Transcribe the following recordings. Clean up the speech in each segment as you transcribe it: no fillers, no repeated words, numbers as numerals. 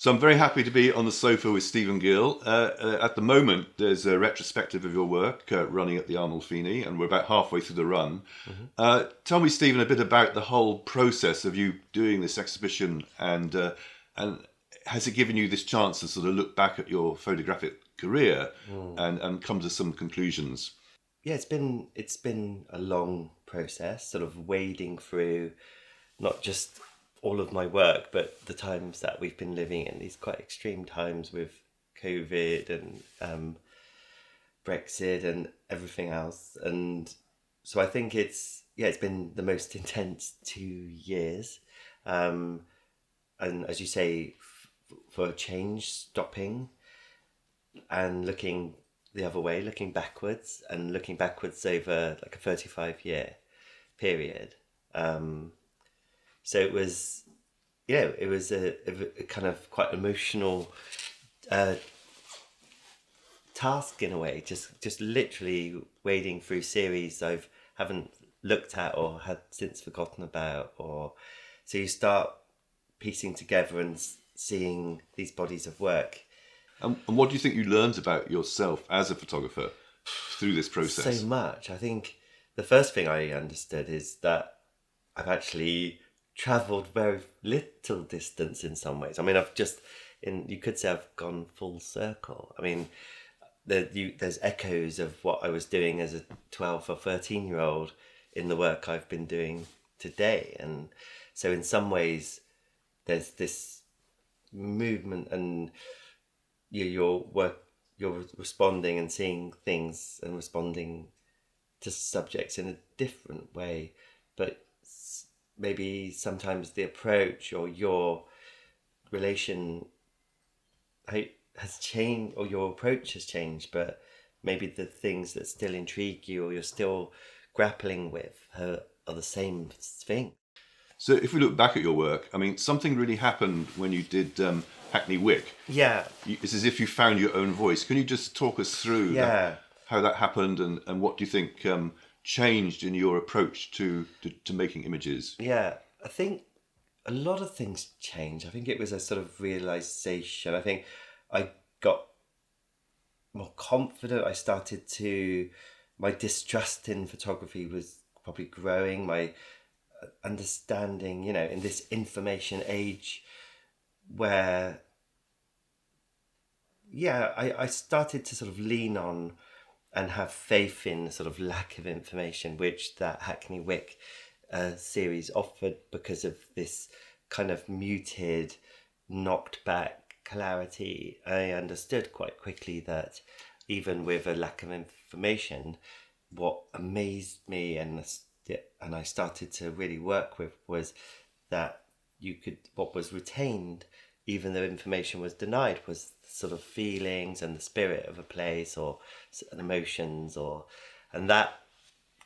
So I'm very happy to be on the sofa with Stephen Gill. At the moment, there's a retrospective of your work running at the Arnolfini, and we're about halfway through the run. Tell me, Stephen, a bit about the whole process of you doing this exhibition, and has it given you this chance to sort of look back at your photographic career and come to some conclusions? Yeah, it's been a long process, sort of wading through not just all of my work, but the times that we've been living in, these quite extreme times with COVID and Brexit and everything else. And so I think it's been the most intense 2 years. And as you say, for a change, stopping and looking the other way, looking backwards over like a 35-year period. So it was, it was a kind of quite emotional task in a way. Just literally wading through series I haven't looked at or had since forgotten about, or so you start piecing together and seeing these bodies of work. And what do you think you learned about yourself as a photographer through this process? So much. I think the first thing I understood is that I've actually travelled very little distance in some ways. I mean, you could say I've gone full circle. I mean, there's echoes of what I was doing as a 12 or 13-year-old in the work I've been doing today. And so in some ways, there's this movement, and you're responding and seeing things and responding to subjects in a different way, but maybe sometimes the approach or your relation has changed, or your approach has changed, but maybe the things that still intrigue you or you're still grappling with are the same thing. So if we look back at your work, I mean, something really happened when you did Hackney Wick. Yeah. It's as if you found your own voice. Can you just talk us through how that happened, and what do you think changed in your approach to making images? Yeah, I think a lot of things changed. I think it was a sort of realization. I think I got more confident. My distrust in photography was probably growing. My understanding, in this information age where, I started to sort of lean on and have faith in the sort of lack of information which that Hackney Wick series offered, because of this kind of muted, knocked back clarity. I understood quite quickly that even with a lack of information, what amazed me and I started to really work with was that what was retained, even though information was denied, was sort of feelings and the spirit of a place or emotions, and that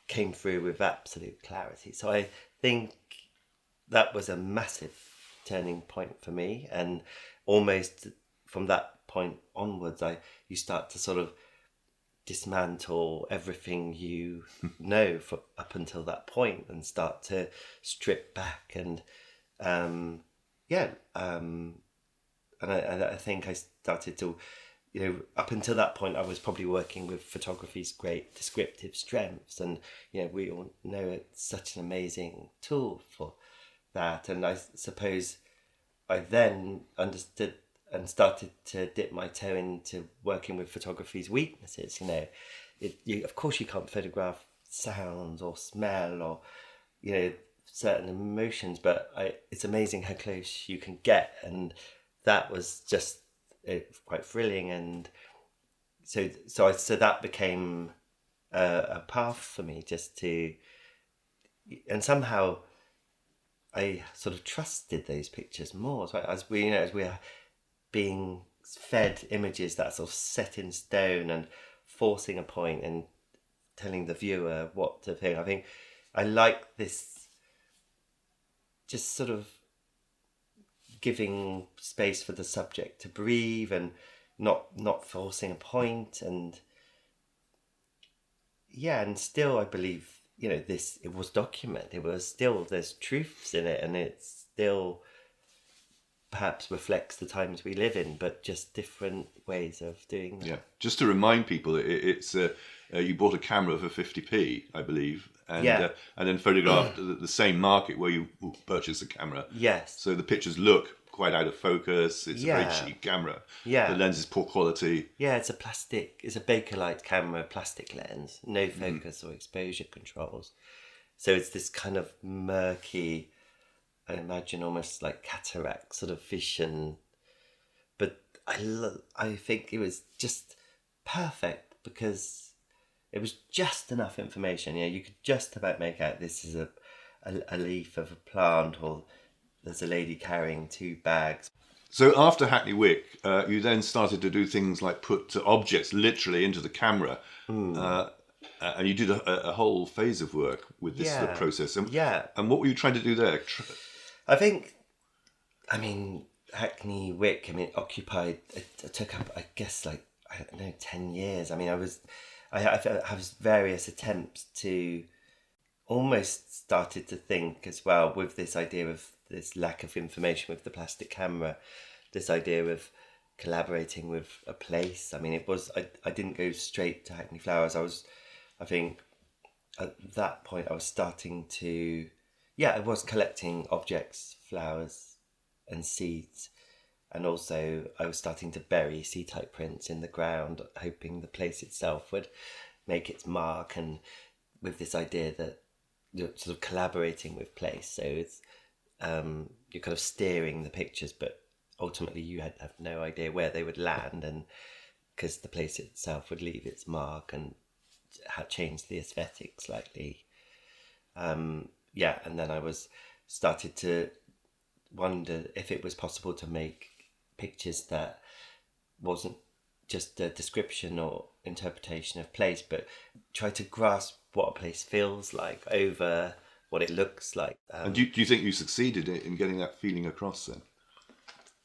came through with absolute clarity. So I think that was a massive turning point for me, and almost from that point onwards, you start to sort of dismantle everything you know up until that point and start to strip back and I think I started to, up until that point I was probably working with photography's great descriptive strengths, and we all know it's such an amazing tool for that. And I suppose I then understood and started to dip my toe into working with photography's weaknesses. Of course you can't photograph sounds or smell or certain emotions, but it's amazing how close you can get, and that was just quite thrilling. And so that became a path for me, and somehow I sort of trusted those pictures more. So as we are being fed images that are sort of set in stone and forcing a point and telling the viewer what to think. I think I like this, just sort of giving space for the subject to breathe and not forcing a point. And still I believe it was documented. It was still, there's truths in it, and it's still perhaps reflects the times we live in, but just different ways of doing that. Yeah, just to remind people, it's you bought a camera for 50p, I believe, and then photographed the same market where you purchased the camera. Yes. So the pictures look quite out of focus. It's a very Yeah. cheap camera. Yeah. The lens is poor quality. Yeah, it's a Bakelite camera, plastic lens, no focus or exposure controls. So it's this kind of murky, I imagine almost like cataract sort of vision. But I think it was just perfect because it was just enough information. You could just about make out this is a leaf of a plant, or there's a lady carrying 2 bags. So after Hackney Wick, you then started to do things like put objects literally into the camera. And you did a whole phase of work with this process. And what were you trying to do there? I think, Hackney Wick, occupied, it took up, I guess, 10 years. I was various attempts to almost started to think as well with this idea of this lack of information with the plastic camera, this idea of collaborating with a place. I didn't go straight to Hackney Flowers. I think at that point I was starting to, I was collecting objects, flowers and seeds. And also I was starting to bury C-type prints in the ground, hoping the place itself would make its mark, and with this idea that you're sort of collaborating with place. So it's, you're kind of steering the pictures, but ultimately you have no idea where they would land, and because the place itself would leave its mark and change the aesthetic slightly. And then I started to wonder if it was possible to make pictures that wasn't just a description or interpretation of place, but try to grasp what a place feels like over what it looks like. And do you think you succeeded in getting that feeling across then?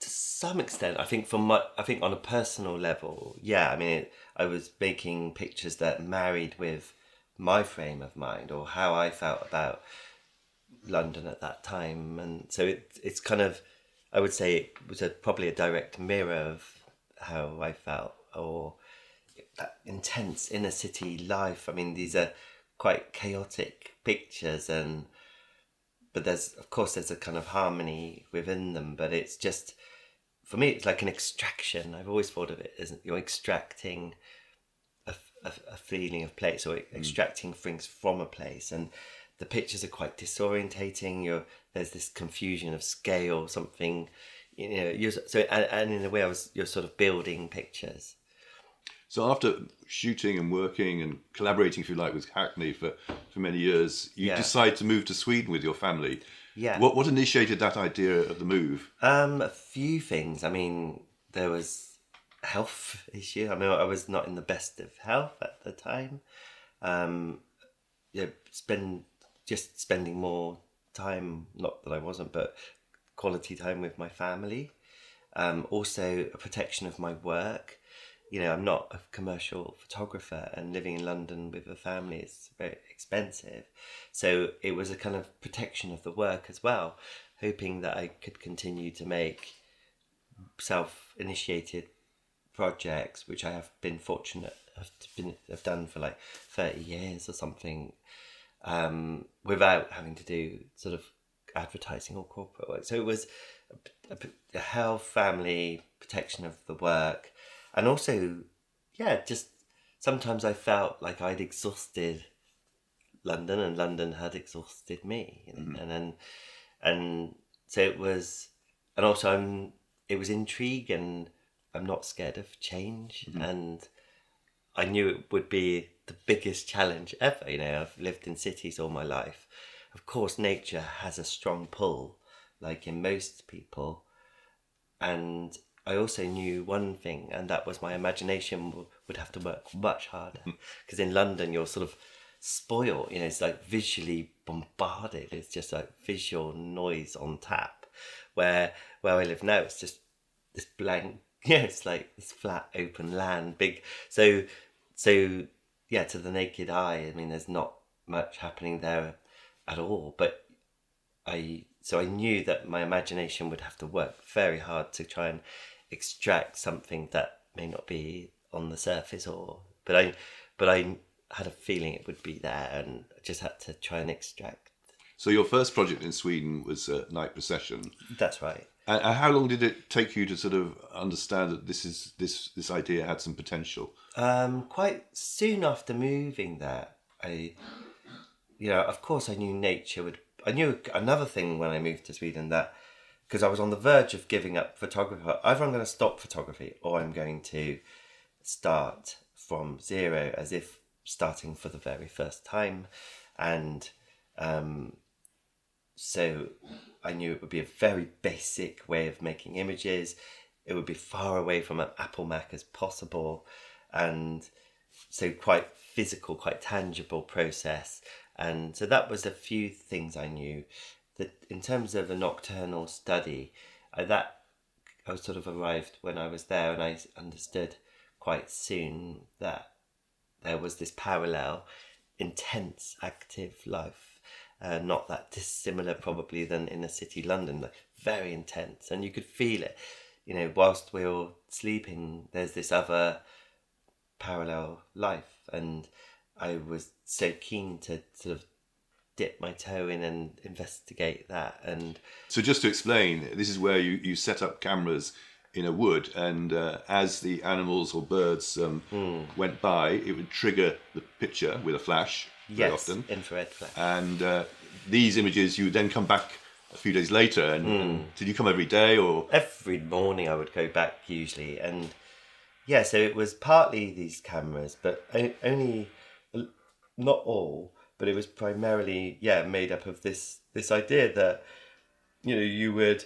To some extent, I think on a personal level, I was making pictures that married with my frame of mind or how I felt about London at that time, and so it's kind of, I would say it was probably a direct mirror of how I felt, or that intense inner city life. These are quite chaotic pictures, but there's a kind of harmony within them, but it's just, for me, it's like an extraction. I've always thought of it as you're extracting a feeling of place, or extracting things from a place, and the pictures are quite disorientating. There's this confusion of scale, something, and in a way you're sort of building pictures. So after shooting and working and collaborating, if you like, with Hackney for many years, you decide to move to Sweden with your family. Yeah. What initiated that idea of the move? A few things. There was a health issue. I was not in the best of health at the time. Spending more time, not that I wasn't, but quality time with my family. Also a protection of my work. I'm not a commercial photographer, and living in London with a family is very expensive. So it was a kind of protection of the work as well, hoping that I could continue to make self-initiated projects, which I have been fortunate have done for 30 years or something, without having to do sort of advertising or corporate work. So it was a health, family, protection of the work. And also, just sometimes I felt like I'd exhausted London, and London had exhausted me. And so it was, and also it was intrigue, and I'm not scared of change. And I knew it would be the biggest challenge ever. I've lived in cities all my life. Of course, nature has a strong pull, like in most people. And I also knew one thing, and that was my imagination would have to work much harder. Because in London, you're sort of spoiled, it's like visually bombarded. It's just like visual noise on tap. Where I live now, it's just this blank, it's like this flat open land, big. So to the naked eye, there's not much happening there at all. But I so I knew that my imagination would have to work very hard to try and extract something that may not be on the surface, but I had a feeling it would be there, and I just had to try and extract. So your first project in Sweden was Night Procession. That's right. And how long did it take you to sort of understand that this idea had some potential? Quite soon after moving there, of course I knew nature would. I knew another thing when I moved to Sweden, that because I was on the verge of giving up photography. Either I'm going to stop photography or I'm going to start from zero, as if starting for the very first time. And so I knew it would be a very basic way of making images. It would be far away from an Apple Mac as possible. And so quite physical, quite tangible process. And so that was a few things I knew. That in terms of a nocturnal study, I sort of arrived when I was there, and I understood quite soon that there was this parallel, intense, active life, not that dissimilar probably than inner city London, but very intense, and you could feel it. Whilst we were sleeping, there's this other parallel life, and I was so keen to sort of dip my toe in and investigate that. And so just to explain, this is where you set up cameras in a wood, and as the animals or birds went by, it would trigger the picture with a flash, very often. Infrared flash. And these images, you would then come back a few days later, and did you come every day or? Every morning I would go back usually, and yeah, so it was partly these cameras, but only, not all, but it was primarily, made up of this idea that, you would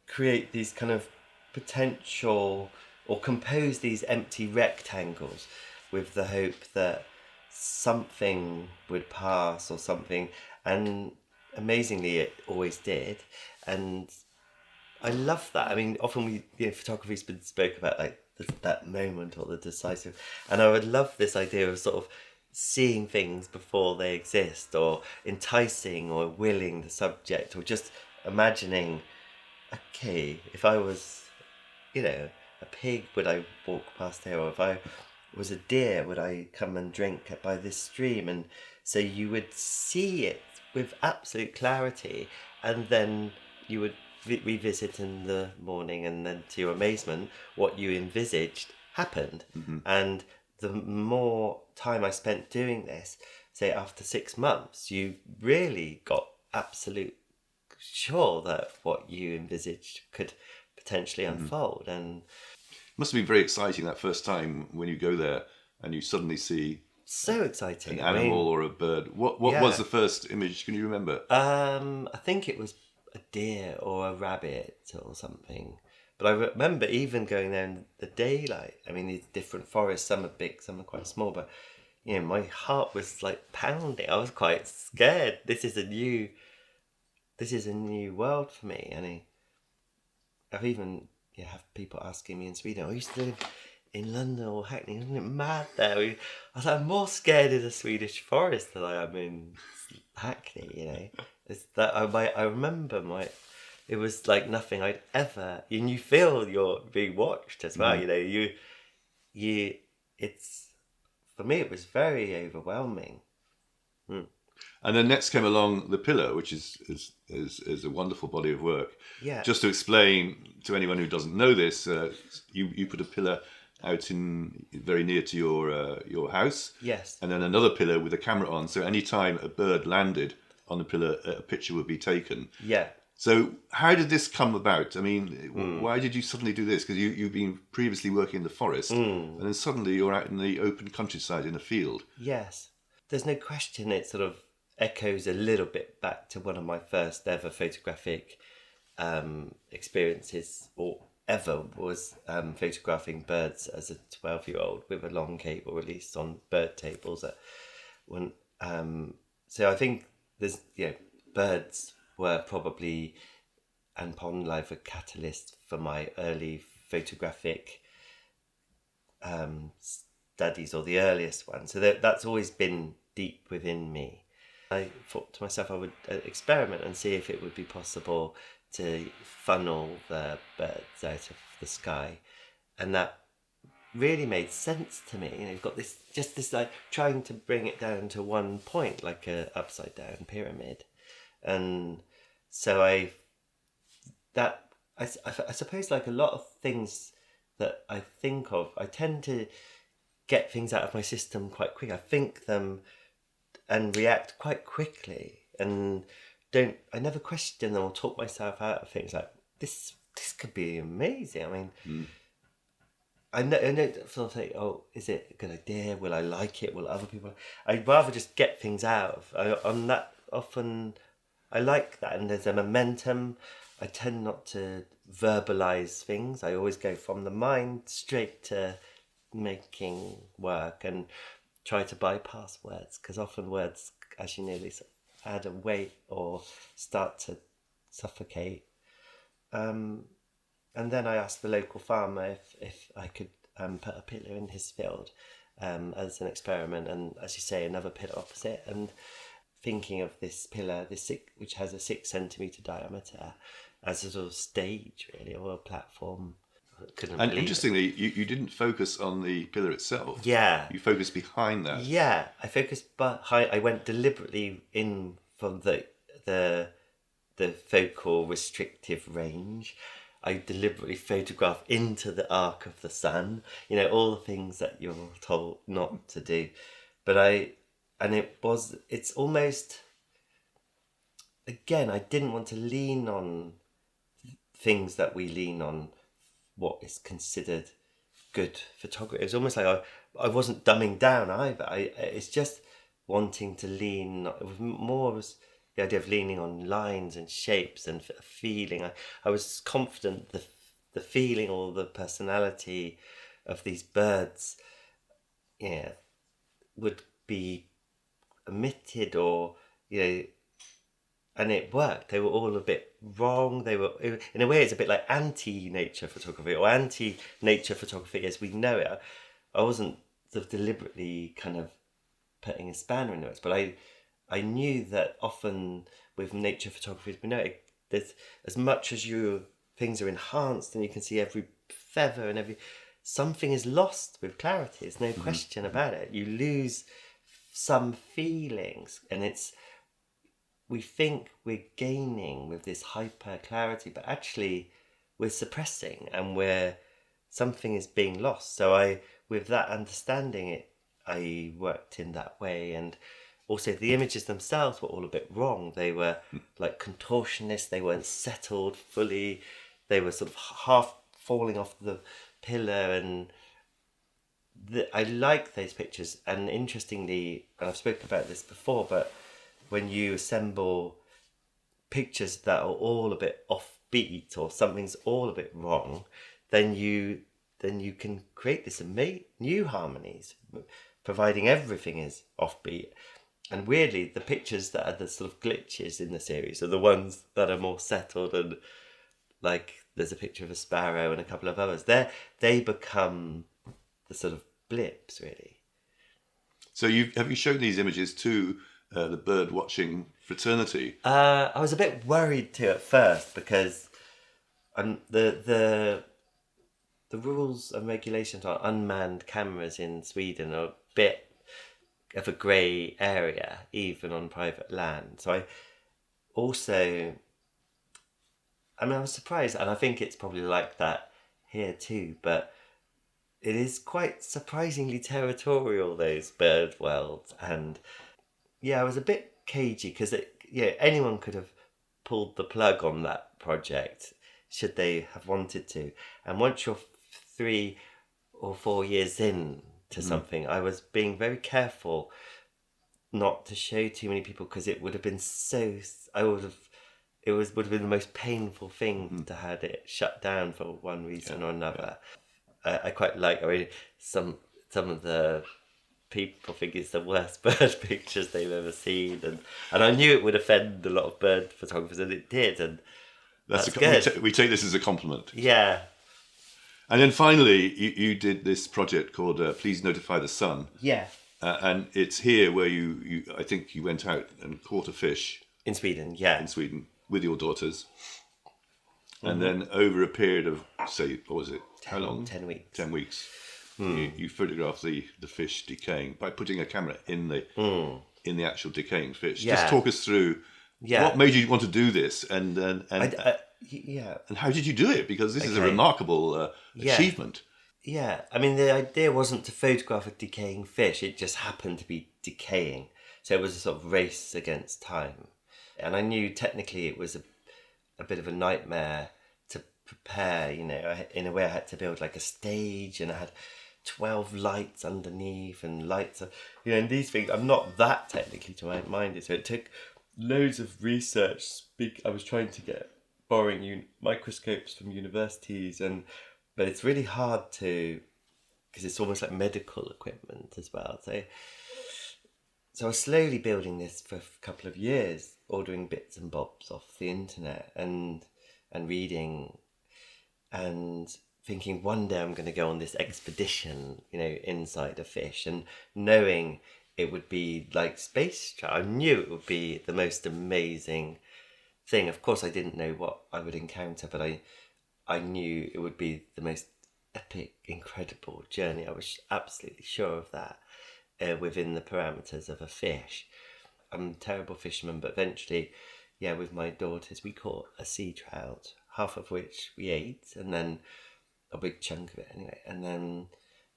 create these kind of potential, or compose these empty rectangles with the hope that something would pass or something, and amazingly it always did. And I love that. I mean, often photography's been spoke about like that moment or the decisive, and I would love this idea of sort of seeing things before they exist, or enticing or willing the subject, or just imagining, okay, if I was, a pig, would I walk past here? Or if I was a deer, would I come and drink by this stream? And so you would see it with absolute clarity, and then you would revisit in the morning, and then to your amazement, what you envisaged happened. Mm-hmm. And the more time I spent doing this, say after 6 months, you really got absolute sure that what you envisaged could potentially unfold. And it must have been very exciting that first time when you go there and you suddenly see so exciting, an animal or a bird. What was the first image? Can you remember? I think it was a deer or a rabbit or something. But I remember even going there in the daylight. I mean, these different forests, some are big, some are quite small, but my heart was like pounding. I was quite scared. This is a new world for me. And I've even have people asking me in Sweden, I used to live in London or Hackney, isn't it mad there? I was like, I'm more scared in the Swedish forest than I am in Hackney, It's that I remember it was like nothing I'd ever, and you feel you're being watched as well, it's, for me it was very overwhelming. And then next came along The Pillar, which is a wonderful body of work. Yeah. Just to explain to anyone who doesn't know this, you put a pillar out in very near to your house. Yes. And then another pillar with a camera on, so any time a bird landed on the pillar, a picture would be taken. Yeah. So how did this come about? I mean, why did you suddenly do this? Because you've been previously working in the forest, and then suddenly you're out in the open countryside in a field. Yes. There's no question it sort of echoes a little bit back to one of my first ever photographic experiences, or ever, was photographing birds as a 12-year-old with a long cable release on bird tables. So I think there's, birds were probably, and pond life, a catalyst for my early photographic studies, or the earliest one. So that's always been deep within me. I thought to myself I would experiment and see if it would be possible to funnel the birds out of the sky, and that really made sense to me. You've got this like trying to bring it down to one point, like a upside down pyramid, and so I suppose, like a lot of things that I think of, I tend to get things out of my system quite quick. I think them and react quite quickly, and I never question them or talk myself out of things like this could be amazing. I mean, I know sort of think, oh, is it a good idea? Will I like it? Will other people? I'd rather just get things out of. On that, often I like that, and there's a momentum. I tend not to verbalize things. I always go from the mind straight to making work and try to bypass words, because often words, as you know, they sort of add a weight or start to suffocate. And then I asked the local farmer if I could put a pillar in his field as an experiment, and as you say, another pillar opposite, and thinking of this pillar, which has a 6 centimetre diameter, as a sort of stage, really, or a platform. And interestingly, you didn't focus on the pillar itself. Yeah. You focused behind that. Yeah, I focused behind. I went deliberately in from the focal restrictive range. I deliberately photograph into the arc of the sun. All the things that you're told not to do. But it's almost, again, I didn't want to lean on things that we lean on, what is considered good photography. It was almost like I wasn't dumbing down either. It's just wanting to lean. It was more the idea of leaning on lines and shapes and feeling. I was confident the feeling or the personality of these birds, would be omitted, or and it worked. They were all a bit wrong. They were, in a way, it's a bit like anti-nature photography, or anti-nature photography as we know it. I wasn't sort of deliberately kind of putting a spanner in the works, but I knew that often with nature photography, we know there's, as much as things are enhanced and you can see every feather and something is lost with clarity. There's no question about it. You lose some feelings, and we think we're gaining with this hyper clarity, but actually we're suppressing, and something is being lost. So with that understanding, I worked in that way. And also the images themselves were all a bit wrong. They were like contortionist. They weren't settled fully. They were sort of half falling off the pillar, and I like those pictures. And interestingly, and I've spoken about this before, but when you assemble pictures that are all a bit offbeat, or something's all a bit wrong, then you can create this new harmonies, providing everything is offbeat. And weirdly, the pictures that are the sort of glitches in the series are the ones that are more settled, and like there's a picture of a sparrow and a couple of others. They become the sort of blips, really. So have you shown these images to the bird watching fraternity? I was a bit worried too at first, because the rules and regulations on unmanned cameras in Sweden are a bit of a grey area, even on private land. So I was surprised, and I think it's probably like that here too, but it is quite surprisingly territorial, those bird worlds. And I was a bit cagey, because anyone could have pulled the plug on that project should they have wanted to. And once you're 3 or 4 years in to something, I was being very careful not to show too many people, because it would have been would have been the most painful thing to have it shut down for one reason or another. I quite like, some of the people think it's the worst bird pictures they've ever seen, and I knew it would offend a lot of bird photographers, and it did, and that's good. We take this as a compliment. Yeah. And then finally, you did this project called Please Notify the Sun. Yeah. And it's here where I think you went out and caught a fish In Sweden, yeah. in Sweden with your daughters. And then over a period of, say, what was it? How long? 10 weeks. 10 weeks. You photograph the fish decaying by putting a camera in the actual decaying fish. Yeah. Just talk us through what made you want to do this and how did you do it? Because this is a remarkable achievement. Yeah, I mean, the idea wasn't to photograph a decaying fish. It just happened to be decaying. So it was a sort of race against time. And I knew technically it was a bit of a nightmare to prepare, you know. In a way I had to build like a stage, and I had 12 lights underneath and lights, you know, and these things, I'm not that technically minded. So it took loads of research. I was trying to borrowing microscopes from universities, but it's really hard to, because it's almost like medical equipment as well. So I was slowly building this for a couple of years, ordering bits and bobs off the internet and reading and thinking one day I'm going to go on this expedition, you know, inside a fish, and knowing it would be like space travel. I knew it would be the most amazing thing. Of course, I didn't know what I would encounter, but I knew it would be the most epic, incredible journey. I was absolutely sure of that, within the parameters of a fish. I'm a terrible fisherman, but eventually, with my daughters, we caught a sea trout, half of which we ate, and then a big chunk of it anyway. And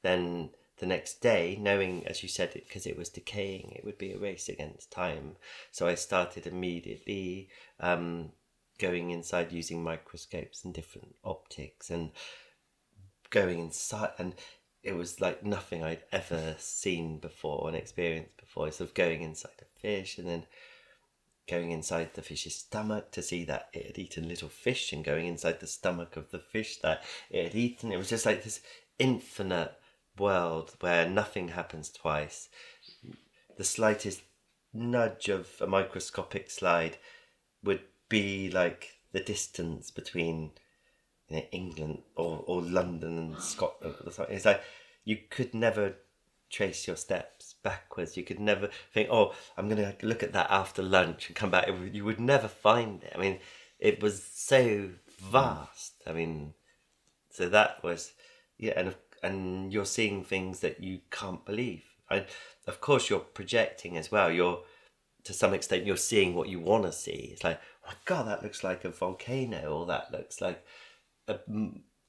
then the next day, knowing, as you said, because it was decaying, it would be a race against time. So I started immediately going inside, using microscopes and different optics, and going inside, and it was like nothing I'd ever seen before and experienced before. Sort of going inside a fish, and then going inside the fish's stomach to see that it had eaten little fish, and going inside the stomach of the fish that it had eaten. It was just like this infinite world where nothing happens twice. The slightest nudge of a microscopic slide would be like the distance between, you know, England or London and Scotland. It's like you could never trace your steps backwards. You could never think, oh, I'm going to look at that after lunch and come back. You would never find it. I mean, it was so vast. I mean, so that was, and you're seeing things that you can't believe. Of course, you're projecting as well. To some extent, you're seeing what you want to see. It's like, oh my God, that looks like a volcano, or that looks like a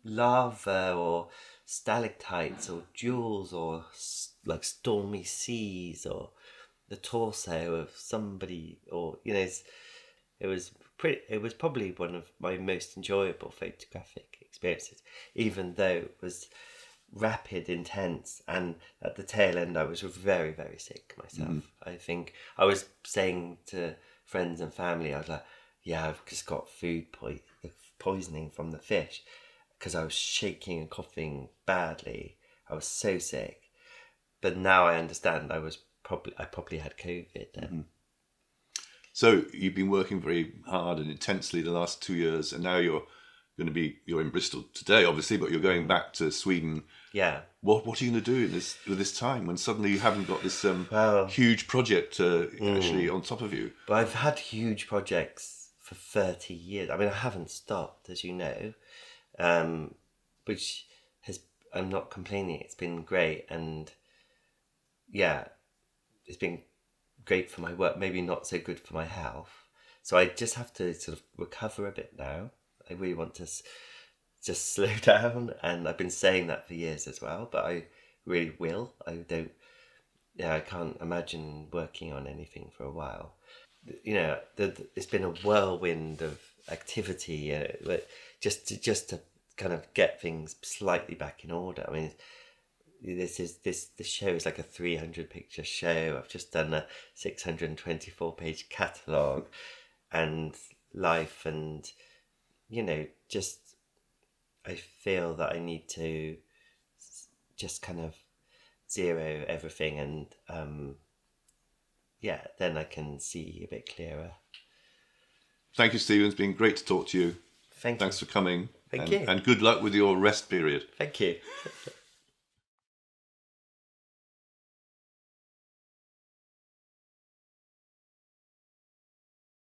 lava, or stalactites, or jewels, or like stormy seas, or the torso of somebody, or, you know, it was probably one of my most enjoyable photographic experiences, even though it was rapid, intense, and at the tail end I was very, very sick myself. I think I was saying to friends and family, I was like, I've just got food poisoning from the fish, because I was shaking and coughing badly. I was so sick. But now I understand I probably had COVID then. So you've been working very hard and intensely the last 2 years, and now you're in Bristol today, obviously, but you're going back to Sweden. Yeah. What are you going to do with this time when suddenly you haven't got this huge project actually on top of you? But I've had huge projects for 30 years. I mean, I haven't stopped, as you know, which I'm not complaining. It's been great, and it's been great for my work, maybe not so good for my health. So I just have to sort of recover a bit now. I really want to just slow down, and I've been saying that for years as well, but I really will. I can't imagine working on anything for a while. You know, it's been a whirlwind of activity, just to kind of get things slightly back in order. I mean, this show is like a 300 picture show. I've just done a 624 page catalogue and life, and, you know, just I feel that I need to just kind of zero everything, and then I can see a bit clearer. Thank you, Stephen. It's been great to talk to you. Thanks for coming. Thank you. And good luck with your rest period. Thank you.